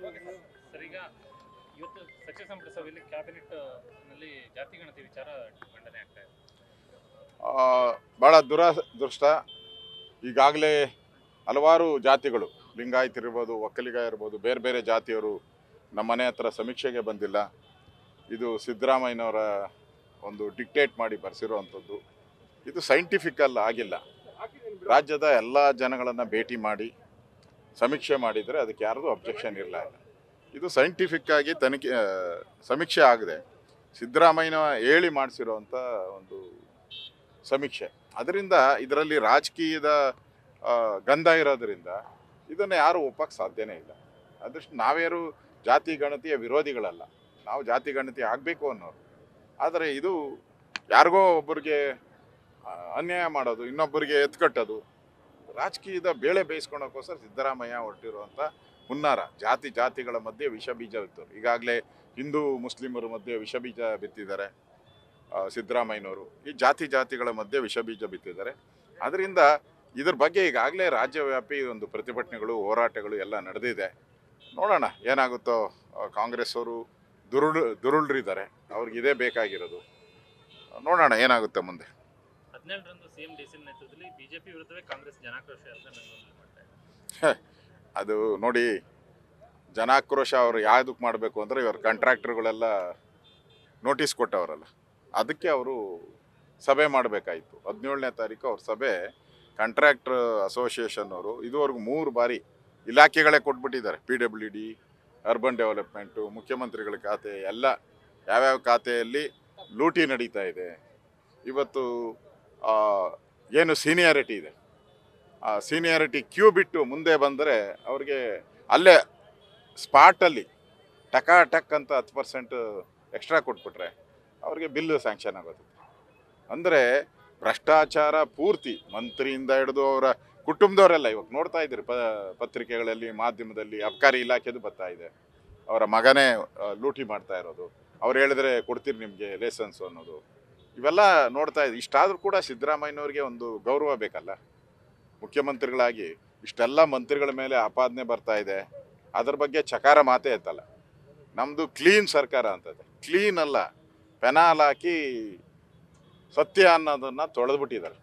Sir ಈಗ ಇವತ್ತು ಸಚಿವ ಸಂಪುಟ ಸಭೆಯಲ್ಲಿ ಕ್ಯಾಬಿನೆಟ್ ನಲ್ಲಿ ಜಾತಿ ಗಣತಿ ವಿಚಾರ ಮಂಡನೆ ಆಗ್ತಾ ಇದೆ. ಭಾಳ ದುರದೃಷ್ಟ. ಈಗಾಗಲೇ ಹಲವಾರು ಜಾತಿಗಳು, ಲಿಂಗಾಯತ್ ಇರ್ಬೋದು, ಒಕ್ಕಲಿಗ ಇರ್ಬೋದು, ಬೇರೆ ಬೇರೆ ಜಾತಿಯವರು ನಮ್ಮ ಮನೆ ಹತ್ರ ಸಮೀಕ್ಷೆಗೆ ಬಂದಿಲ್ಲ. ಇದು ಸಿದ್ದರಾಮಯ್ಯನವರ ಒಂದು ಡಿಕ್ಟೇಟ್ ಮಾಡಿ ಬರೆಸಿರುವಂಥದ್ದು. ಇದು ಸೈಂಟಿಫಿಕಲ್ ಆಗಿಲ್ಲ. ರಾಜ್ಯದ ಎಲ್ಲ ಜನಗಳನ್ನು ಭೇಟಿ ಮಾಡಿ ಸಮೀಕ್ಷೆ ಮಾಡಿದರೆ ಅದಕ್ಕೆ ಯಾರ್ದು ಅಬ್ಜೆಕ್ಷನ್ ಇರಲ್ಲ. ಇದು ಸೈಂಟಿಫಿಕ್ ಆಗಿ ಸಮೀಕ್ಷೆ ಆಗದೆ ಸಿದ್ದರಾಮಯ್ಯನ ಹೇಳಿ ಮಾಡಿಸಿರುವಂಥ ಒಂದು ಸಮೀಕ್ಷೆ. ಅದರಿಂದ ಇದರಲ್ಲಿ ರಾಜಕೀಯದ ಗಂಧ ಇರೋದ್ರಿಂದ ಇದನ್ನು ಯಾರು ಒಪ್ಪಕ್ಕೆ ಸಾಧ್ಯನೇ ಇಲ್ಲ. ಅದಷ್ಟು ನಾವ್ಯಾರು ಜಾತಿ ಗಣತಿಯ ವಿರೋಧಿಗಳಲ್ಲ, ನಾವು ಜಾತಿ ಗಣತಿ ಆಗಬೇಕು ಅನ್ನೋರು. ಆದರೆ ಇದು ಯಾರಿಗೋ ಒಬ್ಬರಿಗೆ ಅನ್ಯಾಯ ಮಾಡೋದು, ಇನ್ನೊಬ್ಬರಿಗೆ ಎತ್ಕಟ್ಟೋದು, ರಾಜಕೀಯದ ಬೇಳೆ ಬೇಯಿಸ್ಕೊಳಕ್ಕೋಸ್ಕರ ಸಿದ್ದರಾಮಯ್ಯ ಹೊರಟಿರುವಂಥ ಹುನ್ನಾರ. ಜಾತಿಗಳ ಮಧ್ಯೆ ವಿಷ ಬೀಜ ಬಿತ್ತರು. ಈಗಾಗಲೇ ಹಿಂದೂ ಮುಸ್ಲಿಮರ ಮಧ್ಯೆ ವಿಷ ಬೀಜ ಬಿತ್ತಿದ್ದಾರೆ ಸಿದ್ದರಾಮಯ್ಯನವರು. ಈ ಜಾತಿಗಳ ಮಧ್ಯೆ ವಿಷ ಬೀಜ ಬಿತ್ತಿದ್ದಾರೆ. ಅದರಿಂದ ಇದ್ರ ಬಗ್ಗೆ ಈಗಾಗಲೇ ರಾಜ್ಯವ್ಯಾಪಿ ಒಂದು ಪ್ರತಿಭಟನೆಗಳು, ಹೋರಾಟಗಳು ಎಲ್ಲ ನಡೆದಿದೆ. ನೋಡೋಣ ಏನಾಗುತ್ತೋ. ಕಾಂಗ್ರೆಸ್ ಅವರು ದುರುಳ್ರಿದ್ದಾರೆ, ಅವ್ರಿಗೆ ಇದೇ ಬೇಕಾಗಿರೋದು. ನೋಡೋಣ ಏನಾಗುತ್ತೆ ಮುಂದೆ. 17ರಂದು ಸಿಎಂ ಡಿಸಿಎಂ ನೇತೃತ್ವದಲ್ಲಿ ಬಿಜೆಪಿ ವಿರುದ್ಧವೇ ಕಾಂಗ್ರೆಸ್ ಜನಾಕ್ರೋಶ ಮಾಡ್ತಾ ಇದೆ. ಅದು ನೋಡಿ, ಜನಾಕ್ರೋಶ ಅವರು ಯಾವುದಕ್ಕೆ ಮಾಡಬೇಕು ಅಂದರೆ ಇವ್ರ ಕಾಂಟ್ರಾಕ್ಟರ್ಗಳೆಲ್ಲ ನೋಟಿಸ್ ಕೊಟ್ಟವರಲ್ಲ, ಅದಕ್ಕೆ ಅವರು ಸಭೆ ಮಾಡಬೇಕಾಯಿತು. 17ನೇ ತಾರೀಕು ಅವ್ರ ಸಭೆ. ಕಾಂಟ್ರಾಕ್ಟರ್ ಅಸೋಸಿಯೇಷನ್ ಅವರು ಇದುವರೆಗೂ 3 ಬಾರಿ ಇಲಾಖೆಗಳೇ ಕೊಟ್ಬಿಟ್ಟಿದ್ದಾರೆ. PWD, ಅರ್ಬನ್ ಡೆವಲಪ್ಮೆಂಟು, ಮುಖ್ಯಮಂತ್ರಿಗಳ ಖಾತೆ ಎಲ್ಲ ಯಾವ್ಯಾವ ಖಾತೆಯಲ್ಲಿ ಲೂಟಿ ನಡೀತಾ ಇದೆ. ಇವತ್ತು ಏನು ಸೀನಿಯಾರಿಟಿ ಇದೆ, ಆ ಸೀನಿಯಾರಿಟಿ ಕ್ಯೂ ಬಿಟ್ಟು ಮುಂದೆ ಬಂದರೆ ಅವ್ರಿಗೆ ಅಲ್ಲೇ ಸ್ಪಾಟಲ್ಲಿ ಟಕ್ ಅಂತ 10% ಎಕ್ಸ್ಟ್ರಾ ಕೊಟ್ಬಿಟ್ರೆ ಅವ್ರಿಗೆ ಬಿಲ್ಲು ಸ್ಯಾಂಕ್ಷನ್ ಆಗೋದು. ಅಂದರೆ ಭ್ರಷ್ಟಾಚಾರ ಪೂರ್ತಿ, ಮಂತ್ರಿಯಿಂದ ಹಿಡಿದು ಅವರ ಕುಟುಂಬದವರೆಲ್ಲ ಇವಾಗ ನೋಡ್ತಾ ಇದ್ದೀರಿ ಪತ್ರಿಕೆಗಳಲ್ಲಿ, ಮಾಧ್ಯಮದಲ್ಲಿ. ಅಬಕಾರಿ ಇಲಾಖೆದು ಬರ್ತಾ ಇದೆ, ಅವರ ಮಗನೇ ಲೂಟಿ ಮಾಡ್ತಾ ಇರೋದು. ಅವ್ರು ಹೇಳಿದ್ರೆ ಕೊಡ್ತೀರಿ ನಿಮಗೆ ಲೈಸೆನ್ಸು ಅನ್ನೋದು. ಇವೆಲ್ಲ ನೋಡ್ತಾ ಇದ್ದೀವಿ. ಇಷ್ಟಾದರೂ ಕೂಡ ಸಿದ್ದರಾಮಯ್ಯನವ್ರಿಗೆ ಒಂದು ಗೌರವ ಬೇಕಲ್ಲ. ಮುಖ್ಯಮಂತ್ರಿಗಳಾಗಿ ಇಷ್ಟೆಲ್ಲ ಮಂತ್ರಿಗಳ ಮೇಲೆ ಆಪಾದನೆ ಬರ್ತಾ ಇದೆ, ಅದ್ರ ಬಗ್ಗೆ ಚಕಾರ ಮಾತೇ ಎತ್ತಲ್ಲ. ನಮ್ಮದು ಕ್ಲೀನ್ ಸರ್ಕಾರ ಅಂತದೆ. ಕ್ಲೀನ್ ಅಲ್ಲ, ಪೆನಾಲ್ ಹಾಕಿ ಸತ್ಯ ಅನ್ನೋದನ್ನು ತೊಳೆದ್ಬಿಟ್ಟಿದ್ದಾರೆ.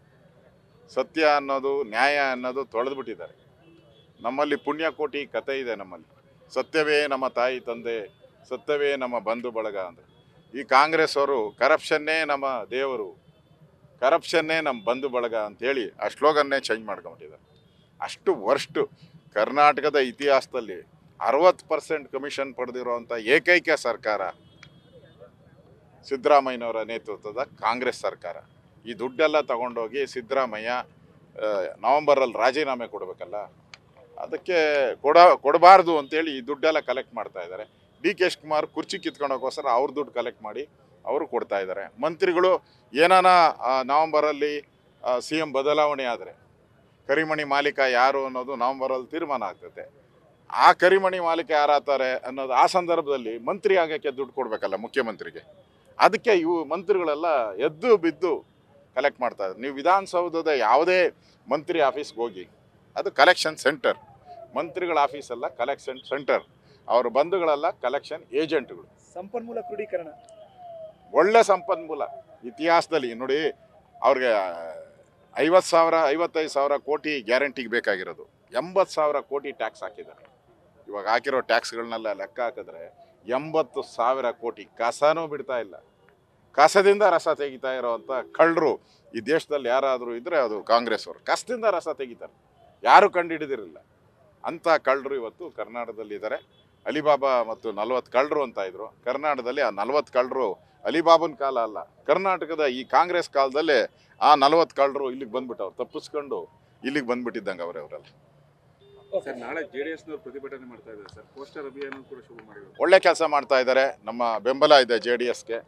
ಸತ್ಯ ಅನ್ನೋದು, ನ್ಯಾಯ ಅನ್ನೋದು ತೊಳೆದ್ಬಿಟ್ಟಿದ್ದಾರೆ. ನಮ್ಮಲ್ಲಿ ಪುಣ್ಯಕೋಟಿ ಕತೆ ಇದೆ. ನಮ್ಮಲ್ಲಿ ಸತ್ಯವೇ ನಮ್ಮ ತಾಯಿ ತಂದೆ, ಸತ್ಯವೇ ನಮ್ಮ ಬಂಧು ಬಳಗ ಅಂದರೆ. ಈ ಕಾಂಗ್ರೆಸ್ ಅವರು ಕರಪ್ಷನ್ನೇ ನಮ್ಮ ದೇವರು, ಕರಪ್ಷನ್ನೇ ನಮ್ಮ ಬಂಧು ಬಳಗ ಅಂಥೇಳಿ ಆ ಸ್ಲೋಗನ್ನೇ ಚೇಂಜ್ ಮಾಡ್ಕೊಂಬಿಟ್ಟಿದ್ದಾರೆ. ಅಷ್ಟು ವರ್ಸ್ಟು. ಕರ್ನಾಟಕದ ಇತಿಹಾಸದಲ್ಲಿ 60% ಕಮಿಷನ್ ಪಡೆದಿರುವಂಥ ಏಕೈಕ ಸರ್ಕಾರ ಸಿದ್ದರಾಮಯ್ಯನವರ ನೇತೃತ್ವದ ಕಾಂಗ್ರೆಸ್ ಸರ್ಕಾರ. ಈ ದುಡ್ಡೆಲ್ಲ ತಗೊಂಡೋಗಿ ಸಿದ್ದರಾಮಯ್ಯ ನವಂಬರಲ್ಲಿ ರಾಜೀನಾಮೆ ಕೊಡಬೇಕಲ್ಲ, ಅದಕ್ಕೆ ಕೊಡಬಾರ್ದು ಅಂತೇಳಿ ಈ ದುಡ್ಡೆಲ್ಲ ಕಲೆಕ್ಟ್ ಮಾಡ್ತಾ ಇದ್ದಾರೆ. DK ಶಿವಕುಮಾರ್ ಕುರ್ಚಿ ಕಿತ್ಕೊಂಡೋಗೋಸ್ಕರ ಅವ್ರ ದುಡ್ಡು ಕಲೆಕ್ಟ್ ಮಾಡಿ ಅವರು ಕೊಡ್ತಾ ಇದ್ದಾರೆ. ಮಂತ್ರಿಗಳು ಏನಾನ ನವಂಬರಲ್ಲಿ CM ಬದಲಾವಣೆ ಆದರೆ ಕರಿಮಣಿ ಮಾಲೀಕ ಯಾರು ಅನ್ನೋದು ನವಂಬರಲ್ಲಿ ತೀರ್ಮಾನ ಆಗ್ತದೆ. ಆ ಕರಿಮಣಿ ಮಾಲೀಕ ಯಾರಾಗ್ತಾರೆ ಅನ್ನೋದು ಆ ಸಂದರ್ಭದಲ್ಲಿ ಮಂತ್ರಿ ಆಗೋಕ್ಕೆ ದುಡ್ಡು ಕೊಡಬೇಕಲ್ಲ ಮುಖ್ಯಮಂತ್ರಿಗೆ. ಅದಕ್ಕೆ ಇವು ಮಂತ್ರಿಗಳೆಲ್ಲ ಎದ್ದು ಬಿದ್ದು ಕಲೆಕ್ಟ್ ಮಾಡ್ತಾ ಇದ್ದಾರೆ. ನೀವು ವಿಧಾನಸೌಧದ ಯಾವುದೇ ಮಂತ್ರಿ ಆಫೀಸ್ಗೆ ಹೋಗಿ, ಅದು ಕಲೆಕ್ಷನ್ ಸೆಂಟರ್. ಮಂತ್ರಿಗಳ ಆಫೀಸಲ್ಲ, ಕಲೆಕ್ಷನ್ ಸೆಂಟರ್. ಅವ್ರ ಬಂಧುಗಳೆಲ್ಲ ಕಲೆಕ್ಷನ್ ಏಜೆಂಟ್ಗಳು. ಸಂಪನ್ಮೂಲ ಕ್ರೋಢೀಕರಣ, ಒಳ್ಳೆ ಸಂಪನ್ಮೂಲ. ಇತಿಹಾಸದಲ್ಲಿ ನೋಡಿ, ಅವ್ರಿಗೆ 55,000 ಕೋಟಿ ಗ್ಯಾರಂಟಿಗೆ ಬೇಕಾಗಿರೋದು. 80,000 ಕೋಟಿ ಟ್ಯಾಕ್ಸ್ ಹಾಕಿದ್ದಾರೆ. ಇವಾಗ ಹಾಕಿರೋ ಟ್ಯಾಕ್ಸ್ಗಳನ್ನೆಲ್ಲ ಲೆಕ್ಕ ಹಾಕಿದ್ರೆ 80,000 ಕೋಟಿ. ಕಸನೂ ಬಿಡ್ತಾ ಇಲ್ಲ. ಕಸದಿಂದ ರಸ ತೆಗಿತಾ ಇರೋವಂಥ ಕಳ್ಳರು ಈ ದೇಶದಲ್ಲಿ ಯಾರಾದರೂ ಇದ್ದರೆ ಅದು ಕಾಂಗ್ರೆಸ್ ಅವರು. ಕಸದಿಂದ ರಸ ತೆಗಿತಾರೆ, ಯಾರು ಕಂಡುಹಿಡಿದಿರಲಿಲ್ಲ ಅಂಥ ಕಳ್ಳರು ಇವತ್ತು ಕರ್ನಾಟಕದಲ್ಲಿದ್ದಾರೆ. ಅಲಿಬಾಬಾ ಮತ್ತು 40 ಕಳ್ಳರು ಅಂತ ಇದ್ರು. ಕರ್ನಾಟಕದಲ್ಲಿ ಆ 40 ಕಳ್ಳರು ಅಲಿಬಾಬನ ಕಾಲ ಅಲ್ಲ, ಕರ್ನಾಟಕದ ಈ ಕಾಂಗ್ರೆಸ್ ಕಾಲದಲ್ಲೇ ಆ 40 ಕಳ್ಳರು ಇಲ್ಲಿಗೆ ಬಂದ್ಬಿಟ್ಟವ್ರು, ತಪ್ಪಿಸ್ಕೊಂಡು ಇಲ್ಲಿಗೆ ಬಂದ್ಬಿಟ್ಟಿದ್ದಂಗೆ ಅವರೆಲ್ಲ. ಸರ್, ನಾಳೆ JDS ಪ್ರತಿಭಟನೆ ಮಾಡ್ತಾ ಇದ್ದಾರೆ ಸರ್. ಪೋಸ್ಟರ್ ಅಭಿಯಾನ ಕೂಡ ಶುರು ಮಾಡಿದ್ದಾರೆ. ಒಳ್ಳೆ ಕೆಲಸ ಮಾಡ್ತಾ ಇದ್ದಾರೆ. ನಮ್ಮ ಬೆಂಬಲ ಇದೆ JDSಗೆ.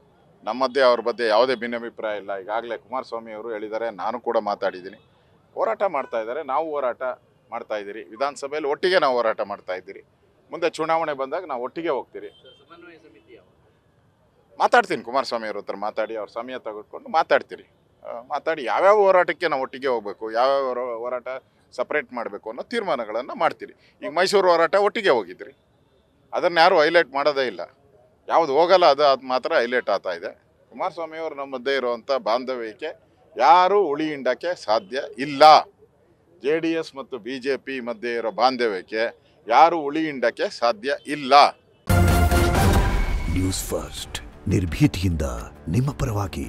ನಮ್ಮದೇ ಅವ್ರ ಬಗ್ಗೆ ಯಾವುದೇ ಭಿನ್ನಾಭಿಪ್ರಾಯ ಇಲ್ಲ. ಈಗಾಗಲೇ ಕುಮಾರಸ್ವಾಮಿ ಅವರು ಹೇಳಿದ್ದಾರೆ, ನಾನು ಕೂಡ ಮಾತಾಡಿದ್ದೀನಿ. ಹೋರಾಟ ಮಾಡ್ತಾ ಇದ್ದಾರೆ, ನಾವು ಹೋರಾಟ ಮಾಡ್ತಾ ಇದ್ದೀರಿ. ವಿಧಾನಸಭೆಯಲ್ಲಿ ಒಟ್ಟಿಗೆ ನಾವು ಹೋರಾಟ ಮಾಡ್ತಾ ಇದ್ದೀರಿ. ಮುಂದೆ ಚುನಾವಣೆ ಬಂದಾಗ ನಾವು ಒಟ್ಟಿಗೆ ಹೋಗ್ತೀರಿ. ಮಾತಾಡ್ತೀನಿ ಕುಮಾರಸ್ವಾಮಿ ಅವ್ರ ಹತ್ರ ಮಾತಾಡಿ, ಅವ್ರ ಸಮಯ ತೆಗೆದುಕೊಂಡು ಮಾತಾಡಿ ಯಾವ್ಯಾವ ಹೋರಾಟಕ್ಕೆ ನಾವು ಒಟ್ಟಿಗೆ ಹೋಗಬೇಕು, ಯಾವ್ಯಾವ ಹೋರಾಟ ಸಪ್ರೇಟ್ ಮಾಡಬೇಕು ಅನ್ನೋ ತೀರ್ಮಾನಗಳನ್ನು ಮಾಡ್ತೀರಿ. ಈಗ ಮೈಸೂರು ಹೋರಾಟ ಒಟ್ಟಿಗೆ ಹೋಗಿದ್ರಿ, ಅದನ್ನು ಯಾರು ಹೈಲೈಟ್ ಮಾಡೋದೇ ಇಲ್ಲ. ಯಾವುದು ಹೋಗಲ್ಲ ಅದು ಮಾತ್ರ ಹೈಲೈಟ್ ಆಗ್ತಾ ಇದೆ. ಕುಮಾರಸ್ವಾಮಿ ಅವರು ನಮ್ಮ ಮಧ್ಯೆ ಇರುವಂಥ ಬಾಂಧವ್ಯಕ್ಕೆ ಯಾರೂ ಉಳಿ ಹಿಂಡಕ್ಕೆ ಸಾಧ್ಯ ಇಲ್ಲ. JDS ಮತ್ತು BJP ಮಧ್ಯೆ ಇರೋ ಬಾಂಧವ್ಯಕ್ಕೆ ಯಾರೂ ಉಳಿ ಹಿಂಡಕ್ಕೆ ಸಾಧ್ಯ ಇಲ್ಲ. ನ್ಯೂಸ್ ಫಸ್ಟ್ ನಿರ್ಭೀತಿಯಿಂದ ನಿಮ್ಮ ಪರವಾಗಿ.